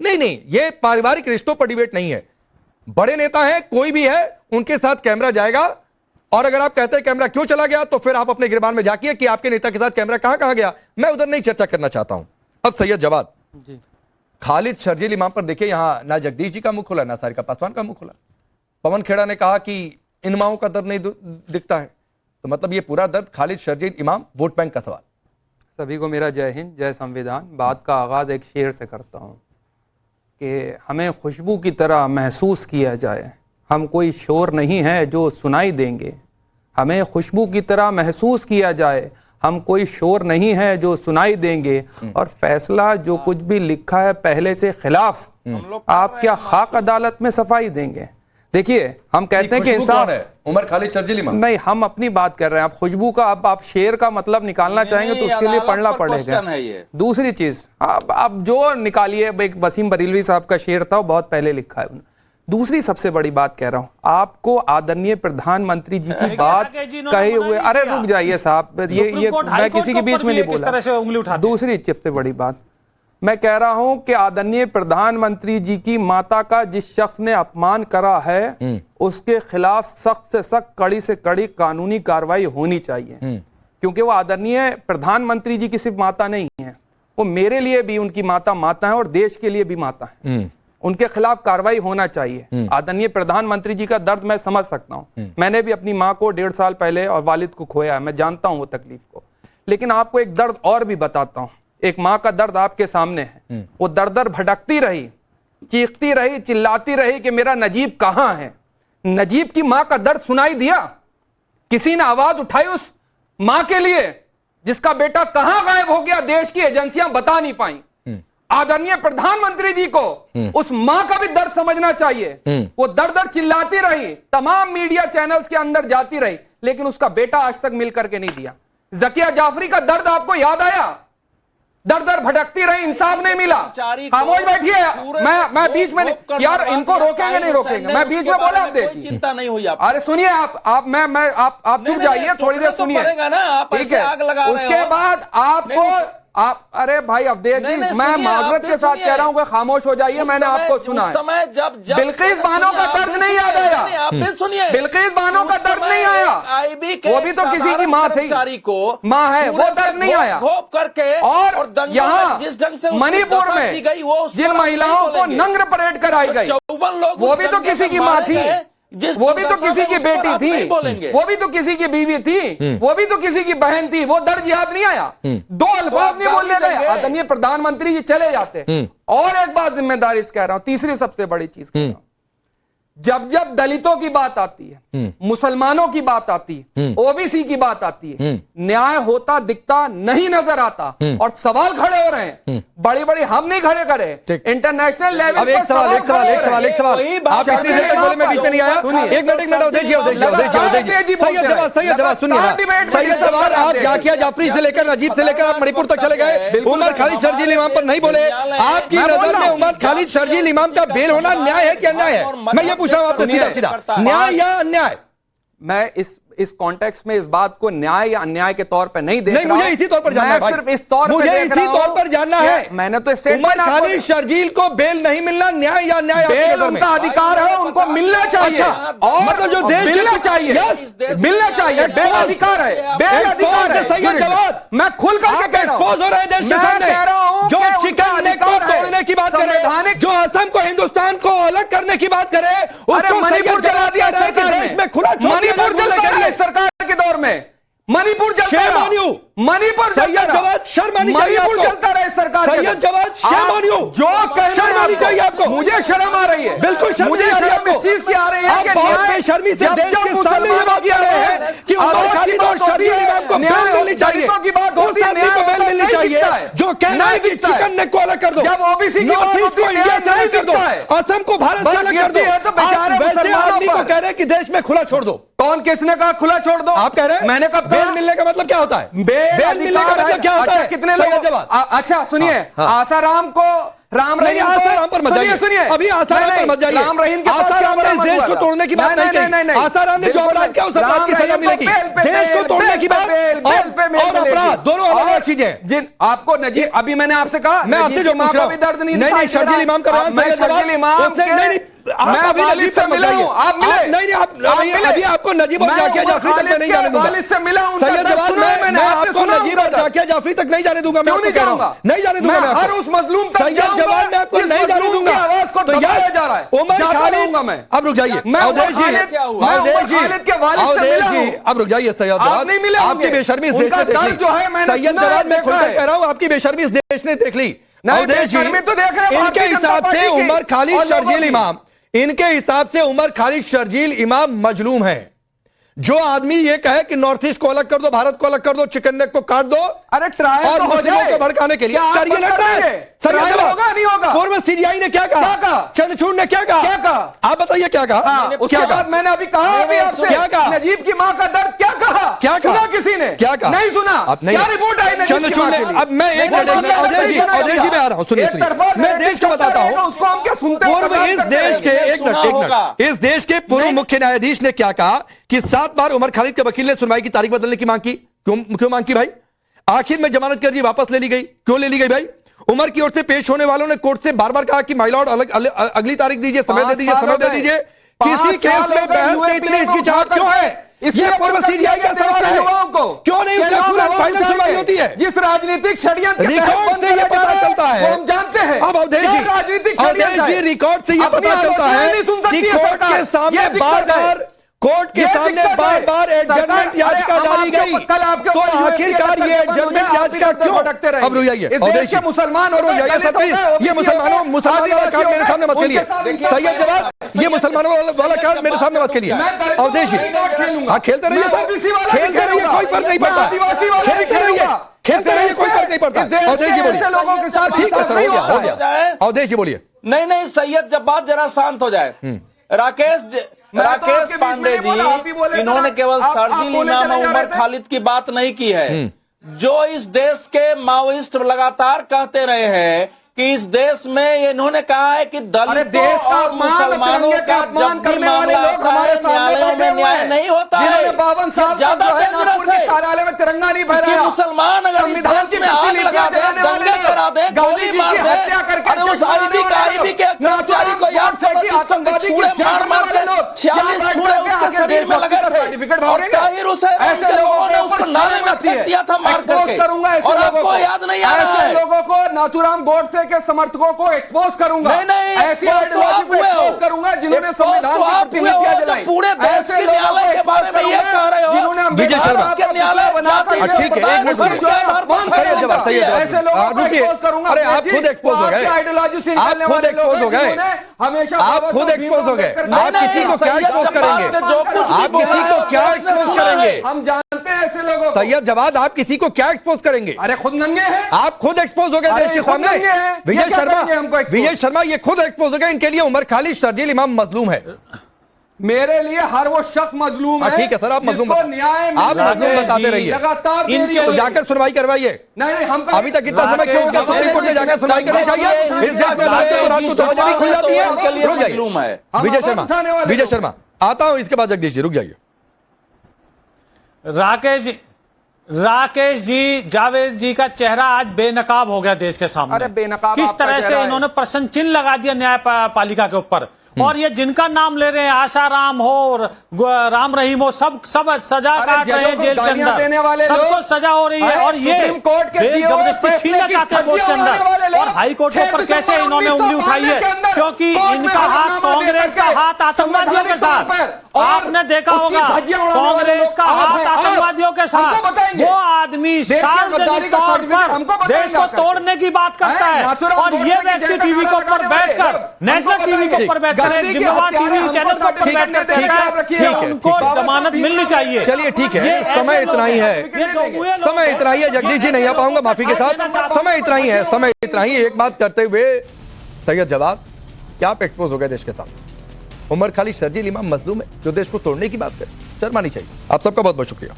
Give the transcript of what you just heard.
नहीं नहीं, ये पारिवारिक रिश्तों पर डिबेट नहीं है। बड़े नेता हैं, कोई भी है, उनके साथ कैमरा जाएगा, और अगर आप कहते हैं कैमरा क्यों चला गया, तो फिर आप अपने गिरबान में जाकिए कि आपके नेता के साथ कैमरा कहां गया। मैं उधर नहीं चर्चा करना चाहता हूं। अब सैयद जवाद जी, खालिद शर्जील इमाम पर देखिए, यहां ना जगदीश जी का मुंह खुला, ना सारिका पासवान का मुंह खुला। पवन खेड़ा ने कहा कि इन माओं का दर्द नहीं दिखता है, तो मतलब ये पूरा दर्द खालिद शर्जील इमाम, वोट बैंक का सवाल। सभी को मेरा जय हिंद, जय संविधान। बात का आगाज़ एक शेर से करता हूँ कि हमें खुशबू की तरह महसूस किया जाए, हम कोई शोर नहीं है जो सुनाई देंगे। हमें खुशबू की तरह महसूस किया जाए, हम कोई शोर नहीं है जो सुनाई देंगे। और फैसला जो कुछ भी लिखा है पहले से खिलाफ, आप क्या खाक अदालत में सफाई देंगे। देखिए, हम कहते हैं कि इंसाफ है, उमर खालिद शर्जील इमाम नहीं, हम अपनी बात कर रहे हैं। आप खुशबू का आप शेर का मतलब निकालना चाहेंगे तो उसके लिए पढ़ना पड़ेगा। दूसरी चीज, आप जो निकालिए, एक वसीम बरेलवी साहब का शेर था, वो बहुत पहले लिखा है। दूसरी सबसे बड़ी बात कह रहा हूं, आपको आदरणीय प्रधानमंत्री जी की बात कहे हुए, अरे रुक जाइए साहब, ये मैं किसी के बीच में नहीं बोला। दूसरी सबसे बड़ी बात मैं कह रहा हूं कि आदरणीय प्रधानमंत्री जी की माता का जिस शख्स ने अपमान करा है, उसके खिलाफ सख्त से सख्त, कड़ी से कड़ी कानूनी कार्रवाई होनी चाहिए। क्योंकि वो आदरणीय प्रधानमंत्री जी की सिर्फ माता नहीं है, वो मेरे लिए भी उनकी माता माता है और देश के लिए भी माता है। उनके खिलाफ कार्रवाई होना चाहिए। आदरणीय प्रधानमंत्री जी का दर्द मैं समझ सकता हूं। मैंने भी अपनी माँ को 1.5 साल पहले और वालिद को खोया है, मैं जानता हूं वो तकलीफ को। लेकिन आपको एक दर्द और भी बताता हूं। एक माँ का दर्द आपके सामने है। वो दर दर भटकती रही, चीखती रही, चिल्लाती रही कि मेरा नजीब कहां है। नजीब की माँ का दर्द सुनाई दिया? किसी ने आवाज उठाई उस माँ के लिए जिसका बेटा कहां गायब हो गया? देश की एजेंसियां बता नहीं पाई। आदरणीय प्रधानमंत्री जी को उस मां का भी दर्द समझना चाहिए। वो दर दर चिल्लाती रही, तमाम मीडिया चैनल्स के अंदर जाती रही, लेकिन उसका बेटा आज तक मिल करके नहीं दिया। जकिया जाफरी का दर्द आपको याद आया? दर दर भटकती रही, इंसाफ नहीं मिला। खामोश बैठिए, मैं बीच में यार, इनको रोकेंगे नहीं रोकेंगे, मैं बीच में बोला आप देखिए, चिंता नहीं हुई। अरे सुनिए, आप चुप जाइए, थोड़ी देर सुनिए, ठीक है? उसके बाद आपको अरे भाई अवधेश जी, मैं माजरत के साथ कह रहा हूं कि खामोश हो जाइए। मैंने आपको सुना है, बिल्किस बानो का दर्द नहीं याद आया? बिल्किस बानो का दर्द नहीं आया? वो भी तो किसी की माँ थी, माँ है, वो दर्द नहीं आया? और यहाँ मणिपुर में जिन महिलाओं को नंग्र परेड कराई गई, वो भी तो किसी की माँ थी, वो भी तो किसी की बेटी थी, वो भी तो किसी की बीवी थी, वो भी तो किसी की बहन थी। वो दर्द याद नहीं आया? 2 अल्फाज नहीं बोलने गए, आदरणीय प्रधानमंत्री जी चले जाते। और एक बात जिम्मेदारी से कह रहा हूं, तीसरी सबसे बड़ी चीज कह रहा हूं, जब जब दलितों की बात आती है, मुसलमानों की बात आती है, ओबीसी की बात आती है, न्याय होता दिखता नहीं नजर आता। और सवाल खड़े हो रहे हैं, बड़ी बड़ी हम नहीं खड़े करे, इंटरनेशनल लेवल पर एक सवाल आप इतनी देर तक बोले, मैं बीच में नहीं आया। एक मिनट अवधेश जी, सैयद जवाद सुनिए। सैयद जवाद, आप जाकिया जाफरी से लेकर नजीब से लेकर आप मणिपुर तक चले गए, उमर खालिद शर्जील इमाम पर नहीं बोले। आपकी नजर में उमर खालिद शर्जील इमाम का बेल होना न्याय है कि अन्याय है? मैं ये पूछ रहा हूं आपसे सीधा, न्याय या अन्याय? मैं इस कॉन्टेक्स्ट में इस बात को न्याय या अन्याय के तौर पे नहीं देख रहा। मुझे इसी तौर पर जानना है, सिर्फ इस तौर मुझे इसी तौर पर जानना है। मैंने तो उमर खालिद शर्जील को बेल नहीं मिलना न्याय या अन्याय? बेल उनका अधिकार है, उनको मिलना चाहिए। और मतलब जो देश मिलना चाहिए, मिलना चाहिए, बेल अधिकार है, बेल अधिकार है। सैयद जवाद, मैं खुल करके कह रहा हूं, हो रहे देश के सामने जो चिकन नेक को तोड़ने की बात करे, जो असम को हिंदुस्तान को अलग करने की बात करे, उसको मणिपुर जला दिया देश में खुला, मणिपुर जलता है सरकार के दौर में, मणिपुर जलता रहा, मणिपुर सैयद जवाद शर्म आनी चाहिए मणिपुर जलता रहे सरकार। सैयद जवाद शर्म आनी हो, जो शर्म आनी चाहिए आपको। मुझे शर्म आ रही है, बिल्कुल शर्म मुझे शर्म इस चीज की आ रही है आप बहुत बेशर्मी से देश के सामने ये बात कर रहे हैं कि उमर खालिद और शर्जील इमाम को बेल मिलनी चाहिए, की बात होती है, को बेल मिलनी चाहिए, जो कह रहा है कि चिकन नेक को अलग कर दो, जब ओबीसी की बात होती है, इंडिया से अलग कर दो, असम को भारत से अलग कर दो, वैसे आदमी को कह रहे हैं कि देश में खुला छोड़ दो। कौन किसने कहा खुला छोड़ दो? आप कह रहे हैं। मैंने कब बेल मिलने का मतलब क्या होता है? बेल मिलने का मतलब क्या होता है? कितने लोग? अच्छा सुनिए, आसाराम को राम रहीम पर मत जाइए, सुनिए अभी आसाराम पर मत जाइए। राम रहीम के पास आसाराम ने इस देश को तोड़ने की बात नहीं कही। आसाराम ने जो अपराध किया उस अपराध की सजा मिलेगी। देश को तोड़ने की बात और अपराध दोनों अलग चीजें हैं। जिन आपको नजीब, अभी मैंने आपसे कहा मैं आपसे जो पूछ रहा हूं, दर्द नहीं शर्जील इमाम का बयान सही जवाब मैं अभी नजीब से मिला हूं, आप मिले नहीं, अभी आपको नजीब और जाकिया जाफरी तक मैं नहीं जाने दूंगा। से मिला हूं, सैयद जवाब मैं आपको नजीब और जाकिया जाफरी तक नहीं जाने दूंगा। मैं नहीं जाऊंगा, नहीं जाने दूंगा। मैं हर उस मजलूम तक सैयद जवाब मैं आपको नहीं जाने दूंगा। तो यार उमर खालिद, अब रुक जाइए अवधेश जी, अब रुक जाइए। सैयद जवाब आपकी बेशर्मी इस देश ने देख ली। सैयद जवाब मैं खुलकर कह रहा हूं, आपकी बेशर्मी इस देश ने देख ली। अवधेश जी, इनके हिसाब से उमर खालिद शर्जील इमाम, इनके हिसाब से उमर खालिद शर्जील इमाम मजलूम है। जो आदमी ये कहे कि नॉर्थ ईस्ट को अलग कर दो, भारत को अलग कर दो, चिकन नेक को काट दो, अरे ट्रायल और तो मुस्लिमों को भड़काने के लिए करिए ना ट्रायल। होगा नहीं होगा? पूर्व सीबीआई ने क्या कहा? चंद्रचूड़ ने क्या कहा? आप बताइए क्या कहा? उसके बाद मैंने अभी कहा आपसे, क्या कहा? नजीब की मां का दर्द क्या कहा? क्या कहा? सुना किसी ने? क्या कहा? नहीं सुना। क्या रिपोर्ट आई नजीब की चंद्रचूड़ मां ने? के लिए? अब मैं एक मिनट, अवधेश जी में आ रहा हूं, सुनिए मैं देश का बताता हूं। उसको हम क्या सुनते हैं? पूर्व इस देश के एक मिनट, इस देश के पूर्व मुख्य न्यायाधीश ने क्या कहा कि 7 बार उमर खालिद के वकील ने सुनवाई की तारीख बदलने की मांग की। क्यों मांग की भाई? आखिर में जमानत की अर्जी वापस ले ली गई। क्यों ले ली गई भाई? उमर की ओर से पेश होने वालों ने कोर्ट से बार बार कहा कि माय लॉर्ड अगली तारीख दीजिए, समय दे दीजिए, समय दे दीजिए। किसी केस में बहस में इतनी हिचकिचाहट क्यों है? इसलिए पूर्व सीबीआई का सवाल है, क्यों नहीं उसका फाइनल सुनवाई होती है? जिस राजनीतिक षड्यंत्र रिकॉर्ड से ये पता चलता है, हम जानते हैं। अब अवधेश जी रिकॉर्ड से ये पता चलता है कि कोर्ट के सामने बार बार एडजमेंट याचिका डाली गई। तो आखिरकार ये एडजमेंट याचिका क्यों? अब रुक जाइए अवधेश जी, मुसलमान ये मुसलमानों वाला काम मेरे सामने मत खेलिए। सैयद जवाब, ये मुसलमानों वाला काम मेरे सामने मत खेलिए। अवधेश जी, हाँ खेलते रहिए सर, खेलते रहिए, कोई फर्क नहीं पड़ता। खेलते रहिए, कोई फर्क नहीं पड़ता। अवधेश जी बोलिए। लोगों के साथ ठीक है सर, हो गया। अवधेश जी बोलिए। नहीं सैयद जब बात जरा शांत हो जाए। राकेश पांडे जी, इन्होंने केवल शर्जील इमाम उमर खालिद की बात नहीं की है। जो इस देश के माओइस्ट लगातार कहते रहे हैं कि इस देश में इन्होंने कहा है कि दलितों और मुसलमानों का जब भी मामला आता है न्यायालयों में न्याय नहीं होता है। 52 साल ज्यादा डेंजरस है कार्यालय में तिरंगा नहीं फहराया। मुसलमान अगर इस देश में आग लगा दे, दंगे करा दे, गोली मार दे, अरे उस आईबी के कर्मचारी को याद करो जिसको छुरे मार के 46 छुरे उसके शरीर में लगे थे और ताहिर हुसैन के लोगों ने उसको नाले में फेंक दिया था मार करके। और आपको याद नहीं आ रहा है? लोगों को नाथूराम गोडसे के समर्थकों को एक्सपोज करूंगा। नहीं ऐसी आइडियोलॉजी को एक्सपोज करूंगा जिन्होंने संविधान की प्रतिलिपियां जलाई। पूरे देश के न्यायालय के बारे में ये कह रहे हो जिन्होंने विजय शर्मा के न्यायालय बनाकर ठीक है, एक मिनट सही जवाब, सही ऐसे लोगों को एक्सपोज करूंगा। अरे आप खुद एक्सपोज हो गए, आइडियोलॉजी से आप खुद एक्सपोज हो गए, हमेशा आप खुद एक्सपोज हो गए। आप किसी को क्या एक्सपोज करेंगे? आप किसी को क्या एक्सपोज करेंगे? हम जानते हैं ऐसे लोगों को। सैयद जवाद, आप किसी को क्या एक्सपोज करेंगे? अरे खुद नंगे हैं। आप खुद एक्सपोज हो गए देश के सामने। विजय शर्मा ये खुद एक्सपोज हो गए। इनके लिए उमर खालिद शर्जील इमाम मजलूम है। मेरे लिए हर वो शख्स मजलूम है। ठीक है सर, आप मजलूम आप मजलूम बताते रहिए। लगातार तो जाकर सुनवाई करवाइए। नहीं हम अभी तक इतना समय क्यों हो गया? सुप्रीम कोर्ट में जाकर सुनवाई करनी चाहिए। इस देश में रात को 2 बजे भी खुल जाती है। रुक जाइए विजय शर्मा, आता हूं, इसके बाद जगदीश जी रुक जाइए। राकेश जी, जावेद जी का चेहरा आज बेनकाब हो गया देश के सामने। अरे बेनकाब किस तरह से इन्होंने प्रश्न चिन्ह लगा दिया न्यायपालिका के ऊपर। और ये जिनका नाम ले रहे हैं, आसाराम हो, राम रहीम हो, सब सजा काट रहे हैं जेल के अंदर, सबको सजा हो रही है। और ये जबरदस्ती छीनना चाहते हैं वोट के अंदर। और हाई कोर्ट के ऊपर कैसे इन्होंने उंगली उठाई है? क्योंकि इनका हाथ, कांग्रेस का हाथ आतंकवादियों के साथ। आपने देखा होगा कांग्रेस का हाथ आतंकवादियों के साथ। वो आदमी सार्वजनिक तौर पर देश को तोड़ने की बात करता है और ये व्यक्ति टीवी के ऊपर बैठकर, नेशनल टीवी के ऊपर बैठकर, जिम्मेवार टीवी चैनल पर बैठकर कहता है उनको जमानत मिलनी चाहिए। चलिए ठीक है, समय इतना ही है, समय इतना ही है। जगदीश जी नहीं आ पाऊंगा माफी के साथ, समय इतना ही है, समय इतना ही। एक बात करते हुए सैयद जवाब, क्या आप एक्सपोज हो गए देश के सामने? उमर खालिद शर्जील इमाम मजलूम है जो देश को तोड़ने की बात करे, शर्मा नहीं चाहिए। आप सबका बहुत बहुत शुक्रिया।